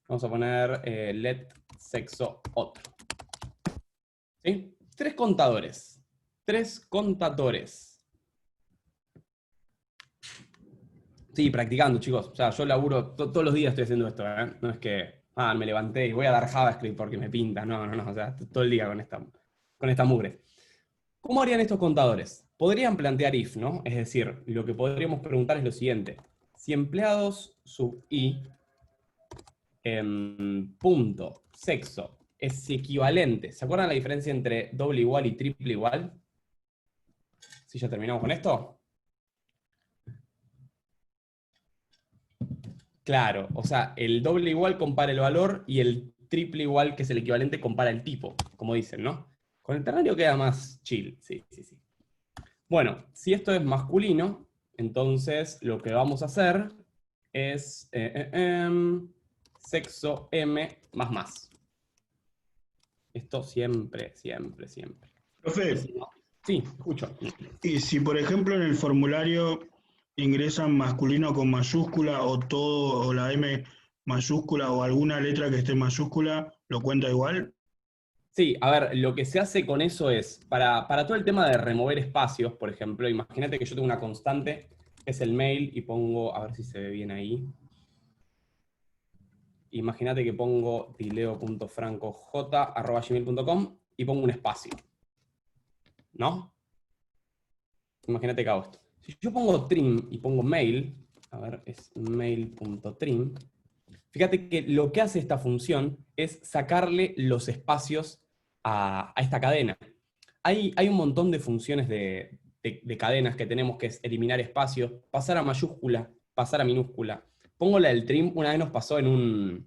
Vamos a poner let sexo otro. ¿Sí? 3 contadores. 3 contadores. Sí, practicando, chicos. O sea, yo laburo, todos los días estoy haciendo esto, ¿eh? No es que, me levanté y voy a dar JavaScript porque me pinta. No. O sea, todo el día con esta mugre. ¿Cómo harían estos contadores? Podrían plantear if, ¿no? Es decir, lo que podríamos preguntar es lo siguiente. Si empleados sub i punto sexo es equivalente. ¿Se acuerdan la diferencia entre doble igual y triple igual? ¿Sí ya terminamos con esto? Claro, o sea, el doble igual compara el valor y el triple igual, que es el equivalente, compara el tipo, como dicen, ¿no? Con el ternario queda más chill, sí. Bueno, si esto es masculino, entonces lo que vamos a hacer es sexo m más. Esto siempre. Profe, sí, escucho. y si por ejemplo en el formulario ingresan masculino con mayúscula o todo, o la M mayúscula o alguna letra que esté en mayúscula, ¿lo cuenta igual? Sí, a ver, lo que se hace con eso es, para todo el tema de remover espacios, por ejemplo, imagínate que yo tengo una constante, que es el mail, y pongo, a ver si se ve bien ahí. Imagínate que pongo dileo.francoj@gmail.com y pongo un espacio. ¿No? Imagínate que hago esto. Si yo pongo trim y pongo mail, a ver, es mail.trim, fíjate que lo que hace esta función es sacarle los espacios a esta cadena. Hay un montón de funciones de cadenas que tenemos, que es eliminar espacios, pasar a mayúscula, pasar a minúscula. Pongo la del trim, una vez nos pasó en un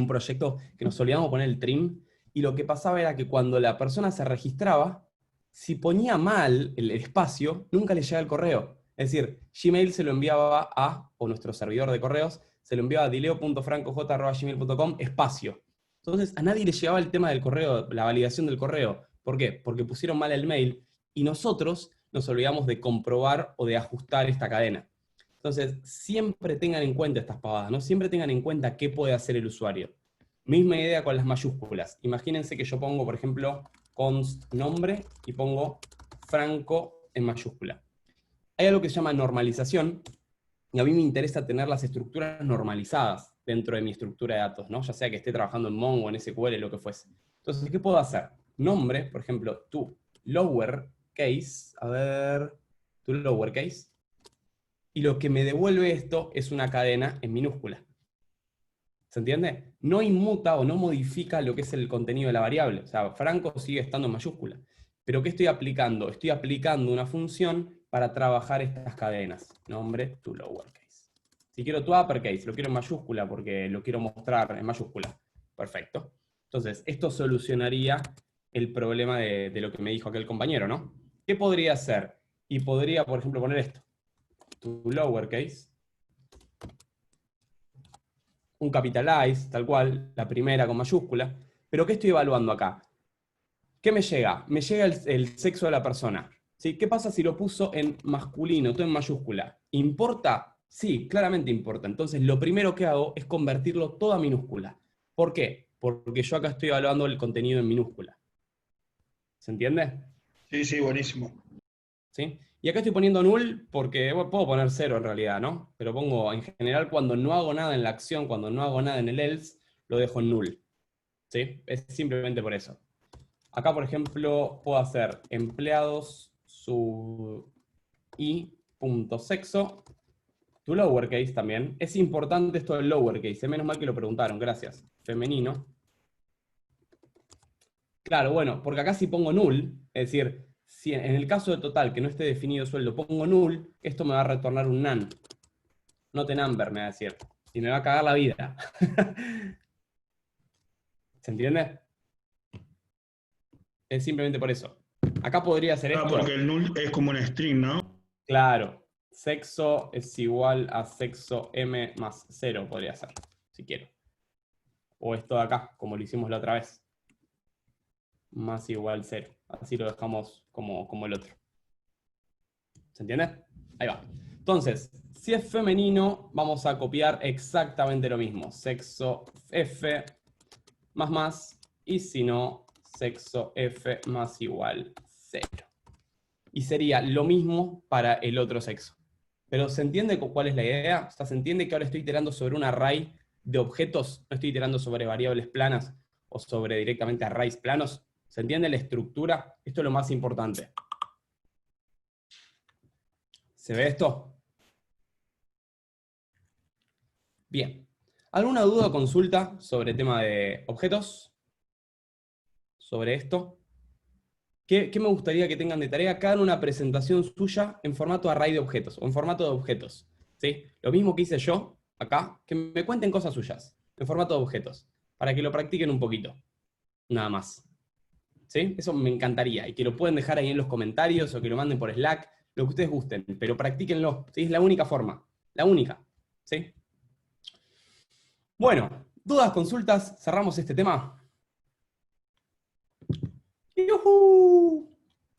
proyecto que nos olvidamos poner el trim, y lo que pasaba era que cuando la persona se registraba, si ponía mal el espacio, nunca le llegaba el correo. Es decir, Gmail se lo enviaba o nuestro servidor de correos, se lo enviaba a dileo.francoj@gmail.com, espacio. Entonces, a nadie le llegaba el tema del correo, la validación del correo. ¿Por qué? Porque pusieron mal el mail y nosotros nos olvidamos de comprobar o de ajustar esta cadena. Entonces, siempre tengan en cuenta estas pavadas, ¿no? Siempre tengan en cuenta qué puede hacer el usuario. Misma idea con las mayúsculas. Imagínense que yo pongo, por ejemplo, const nombre y pongo Franco en mayúscula. Hay algo que se llama normalización, y a mí me interesa tener las estructuras normalizadas dentro de mi estructura de datos, ¿no? Ya sea que esté trabajando en Mongo, en SQL, lo que fuese. Entonces, ¿qué puedo hacer? Nombre, por ejemplo, tu lowercase, tu lowercase, y lo que me devuelve esto es una cadena en minúscula. ¿Se entiende? No inmuta o no modifica lo que es el contenido de la variable. O sea, Franco sigue estando en mayúscula. ¿Pero qué estoy aplicando? Estoy aplicando una función para trabajar estas cadenas. Nombre, tu lowercase. Si quiero tu uppercase, lo quiero en mayúscula porque lo quiero mostrar en mayúscula. Perfecto. Entonces, esto solucionaría el problema de lo que me dijo aquel compañero, ¿no? ¿Qué podría hacer? Y podría, por ejemplo, poner esto. Tu lowercase. Un capitalize, tal cual, la primera con mayúscula. ¿Pero qué estoy evaluando acá? ¿Qué me llega? Me llega el sexo de la persona. ¿Sí? ¿Qué pasa si lo puso en masculino, todo en mayúscula? ¿Importa? Sí, claramente importa. Entonces, lo primero que hago es convertirlo todo a minúscula. ¿Por qué? Porque yo acá estoy evaluando el contenido en minúscula. ¿Se entiende? Sí, sí, buenísimo. ¿Sí? Y acá estoy poniendo null porque bueno, puedo poner 0 en realidad, ¿no? Pero pongo, en general, cuando no hago nada en la acción, cuando no hago nada en el else, lo dejo en null. ¿Sí? Es simplemente por eso. Acá, por ejemplo, puedo hacer empleados sub i.sexo, tu lowercase también. Es importante esto del lowercase, menos mal que lo preguntaron, gracias. Femenino. Claro, bueno, porque acá si pongo null, es decir, si en el caso de total que no esté definido sueldo, pongo null, esto me va a retornar un none. Not a number, me va a decir. Y me va a cagar la vida. ¿Se entiende? Es simplemente por eso. Acá podría hacer esto. Porque el null es como un string, ¿no? Claro. Sexo es igual a sexo m más 0, podría ser, si quiero. O esto de acá, como lo hicimos la otra vez. Más igual 0. Así lo dejamos como el otro. ¿Se entiende? Ahí va. Entonces, si es femenino, vamos a copiar exactamente lo mismo. Sexo f más, y si no, sexo f más igual 0. Y sería lo mismo para el otro sexo. Pero ¿se entiende cuál es la idea? O sea, ¿se entiende que ahora estoy iterando sobre un array de objetos? No estoy iterando sobre variables planas o sobre directamente arrays planos. ¿Se entiende la estructura? Esto es lo más importante. ¿Se ve esto? Bien. ¿Alguna duda o consulta sobre el tema de objetos? ¿Sobre esto? ¿Qué me gustaría que tengan de tarea? Que hagan una presentación suya en formato array de objetos, o en formato de objetos. ¿Sí? Lo mismo que hice yo, acá, que me cuenten cosas suyas, en formato de objetos, para que lo practiquen un poquito. Nada más. ¿Sí? Eso me encantaría, y que lo pueden dejar ahí en los comentarios, o que lo manden por Slack, lo que ustedes gusten, pero practíquenlo, ¿sí? Es la única forma, la única. ¿Sí? Bueno, dudas, consultas, cerramos este tema. ¡Yujú!